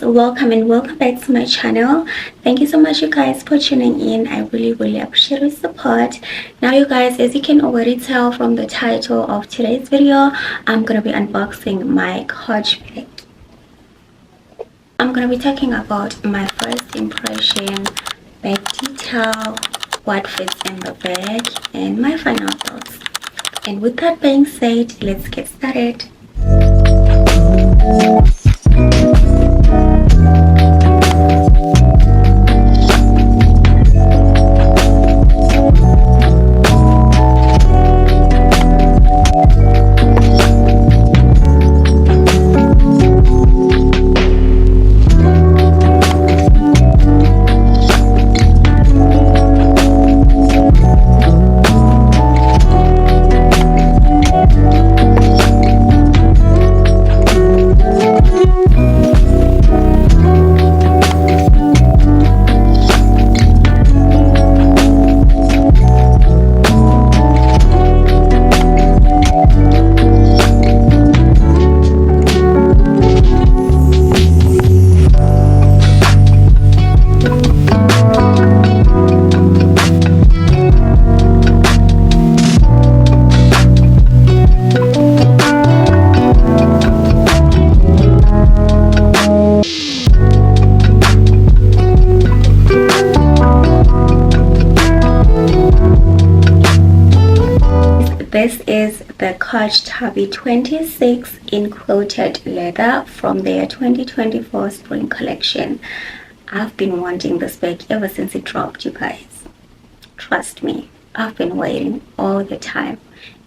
Welcome and welcome back to my channel. Thank you so much, you guys, for tuning in. I really appreciate your support. Now, you guys, as you can already tell from the title of today's video, I'm gonna be unboxing my Coach bag. I'm gonna be talking about my first impression, bag detail, what fits in the bag, and my final thoughts. And with that being said, let's get started. This is the Coach TABBY 26 in quilted leather from their 2024 spring collection. I've been wanting this bag ever since it dropped, you guys. Trust me, I've been waiting all the time,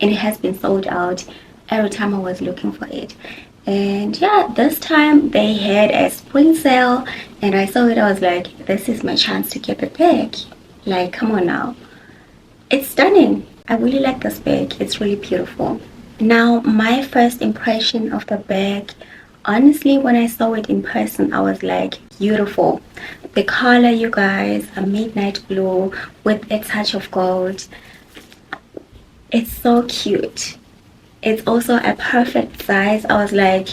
and it has been sold out every time I was looking for it. And yeah, this time they had a spring sale and I saw it. I was like, this is my chance to get the bag. Like, come on now. It's stunning. I really like this bag. It's really beautiful. Now, my first impression of the bag, honestly, when I saw it in person, I was like, beautiful. The color, you guys, a midnight blue with a touch of gold. It's so cute. It's also a perfect size. I was like,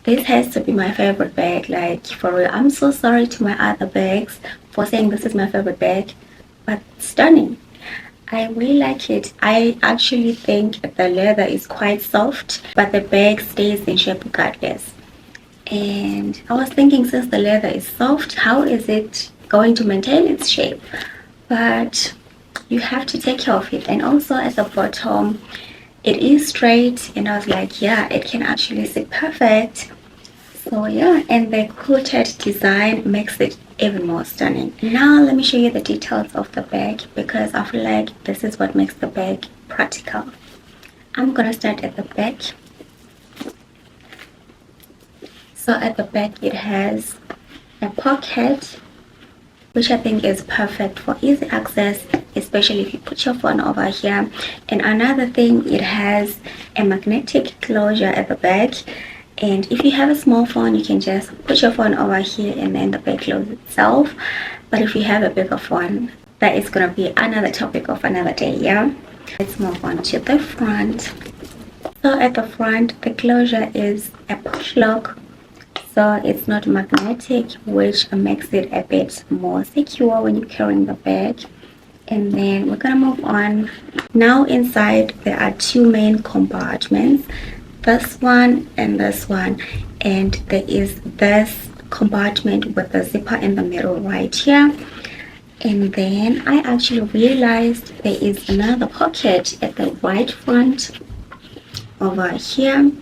this has to be my favorite bag. Like, for real. I'm so sorry to my other bags for saying this is my favorite bag, but stunning. I really like it. I actually think the leather is quite soft, but the bag stays in shape regardless. And I was thinking, since the leather is soft, how is it going to maintain its shape? But you have to take care of it. And also at the bottom, it is straight, and I was like, yeah, it can actually sit perfect. So yeah, and the quilted design makes it even more stunning. Now let me show you the details of the bag, because I feel like this is what makes the bag practical. I'm gonna start at the back. So at the back it has a pocket, which I think is perfect for easy access, especially if you put your phone over here. And another thing, it has a magnetic closure at the back. And if you have a small phone, you can just put your phone over here and then the bag closes itself. But if you have a bigger phone, that is going to be another topic of another day, yeah? Let's move on to the front. So at the front, the closure is a push lock. So it's not magnetic, which makes it a bit more secure when you're carrying the bag. And then we're going to move on. Now inside, there are two main compartments. This one and this one, and there is this compartment with the zipper in the middle right here. And then I actually realized there is another pocket at the right front over here,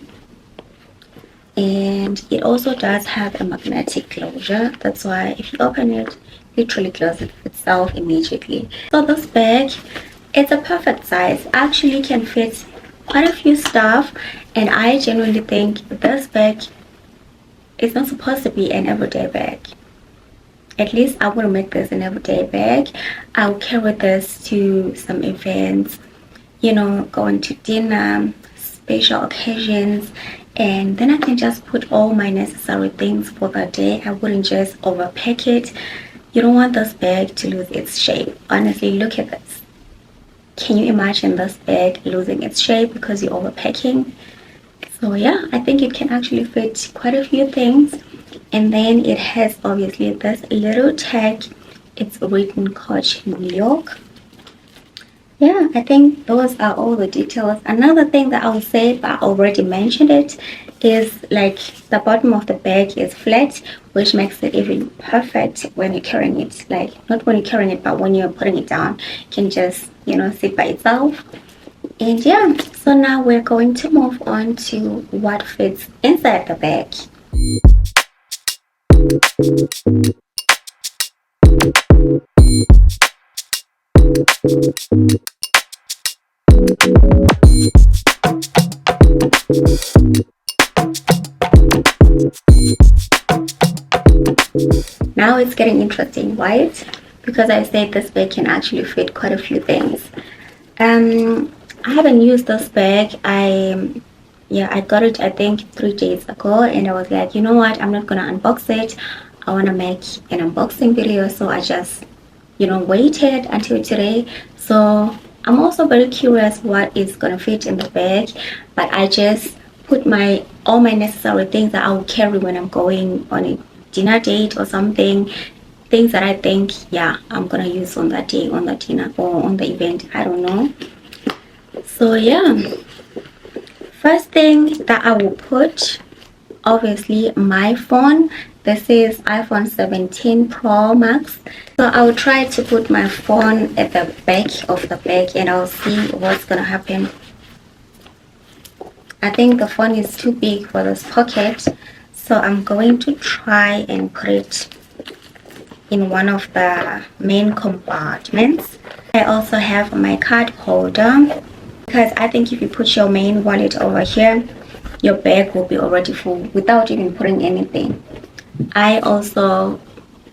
and it also does have a magnetic closure. That's why if you open it, literally closes itself immediately. So this bag, it's a perfect size. Actually can fit quite a few stuff, and I genuinely think this bag it's not supposed to be an everyday bag. At least I wouldn't make this an everyday bag. I'll carry this to some events, you know, going to dinner, special occasions, and then I can just put all my necessary things for the day. I wouldn't just overpack it. You don't want this bag to lose its shape. Honestly, look at this. Can you imagine this bag losing its shape because you're overpacking? So yeah, I think it can actually fit quite a few things. And then it has obviously this little tag. It's written Coach New York. Yeah, I think those are all the details. Another thing that I would say, but I already mentioned it, is like the bottom of the bag is flat, which makes it even perfect when you're carrying it. Like not when you're carrying it, but when you're putting it down, it can just, you know, sit by itself. And yeah, so now we're going to move on to what fits inside the bag. Now it's getting interesting, right? Because I said this bag can actually fit quite a few things. I haven't used this bag. I got it I think 3 days ago, and I was like, you know what, I'm not gonna unbox it. I want to make an unboxing video, so I just, you know, waited until today. So I'm also very curious what is gonna fit in the bag, but I just put all my necessary things that I will carry when I'm going on a dinner date or something, things that I think, yeah, I'm gonna use on that day, on the dinner or on the event, I don't know. So yeah, first thing that I will put, obviously my phone. This is iPhone 17 Pro Max. So I will try to put my phone at the back of the bag and I'll see what's gonna happen. I think the phone is too big for this pocket, so I'm going to try and put it in one of the main compartments. I also have my card holder, because I think if you put your main wallet over here, your bag will be already full without even putting anything. I also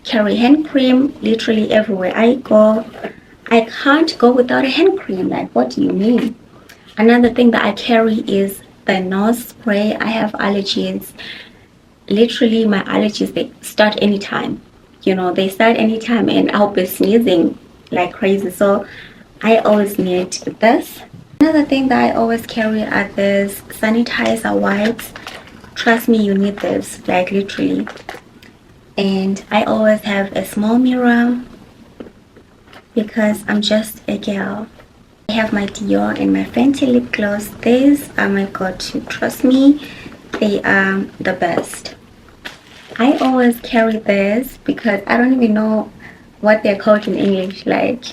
carry hand cream literally everywhere I go. I can't go without a hand cream. Like, what do you mean? Another thing that I carry is the nose spray. I have allergies. Literally, my allergies, they start anytime. You know, they start anytime and I'll be sneezing like crazy. So I always need this. Another thing that I always carry are these sanitizer wipes. Trust me, you need this, like literally. And I always have a small mirror because I'm just a girl. I have my Dior and my Fenty lip gloss. These are my go-to. Trust me, they are the best. I always carry this because I don't even know what they're called in English. Like,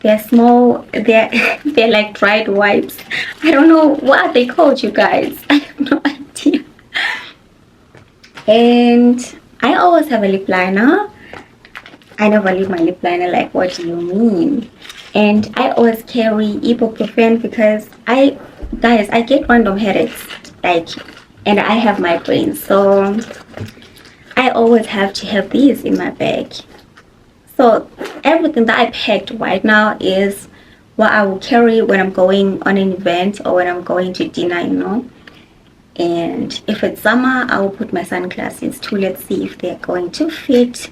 they're small, they're like dried wipes. I don't know what they called, you guys. I have no idea. And I always have a lip liner. I never leave my lip liner. Like, what do you mean? And I always carry ibuprofen because I get random headaches, like, and I have migraines, so I always have to have these in my bag. So everything that I packed right now is what I will carry when I'm going on an event or when I'm going to dinner, you know. And if it's summer, I will put my sunglasses too. Let's see if they're going to fit.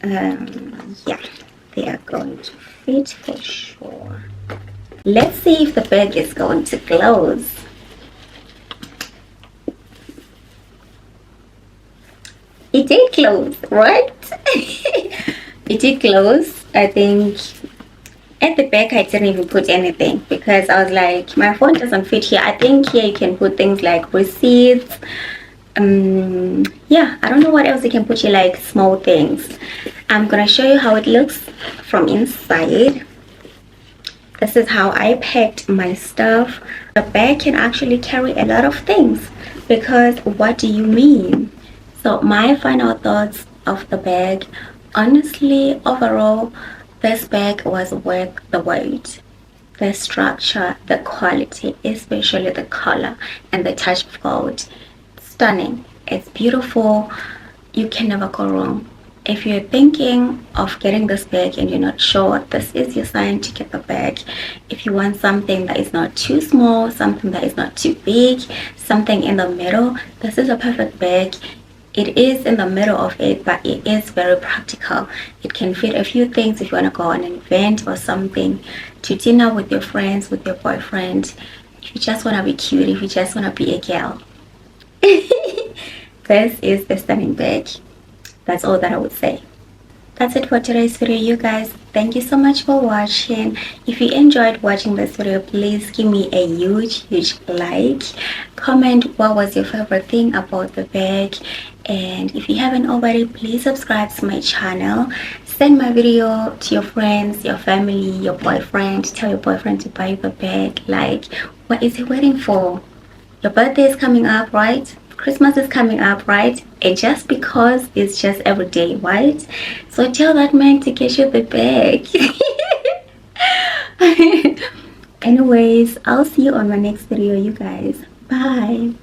Yeah, they are going to fit for sure. Let's see if the bag is going to close. It did close, right? It did close. I think at the back I didn't even put anything because I was like, my phone doesn't fit here. I think here you can put things like receipts. Yeah, I don't know what else you can put here, like small things. I'm gonna show you how it looks from inside. This is how I packed my stuff. The bag can actually carry a lot of things because what do you mean? So my final thoughts of the bag, honestly, overall, this bag was worth the wait. The structure, the quality, especially the color and the touch of gold. It's stunning. It's beautiful. You can never go wrong. If you're thinking of getting this bag and you're not sure, this is your sign to get the bag. If you want something that is not too small, something that is not too big, something in the middle, this is a perfect bag. It is in the middle of it, but it is very practical. It can fit a few things if you want to go on an event or something, to dinner with your friends, with your boyfriend. If you just want to be cute, if you just want to be a girl. This is a stunning bag. That's all that I would say. That's it for today's video, you guys. Thank you so much for watching. If you enjoyed watching this video, please give me a huge like. Comment what was your favorite thing about the bag, and if you haven't already, please subscribe to my channel. Send my video to your friends, your family, your boyfriend. Tell your boyfriend to buy you the bag. Like, what is he waiting for? Your birthday is coming up, right? Christmas is coming up, right? And just because it's just every day, right? So tell that man to get you the bag. Anyways, I'll see you on my next video, you guys. Bye.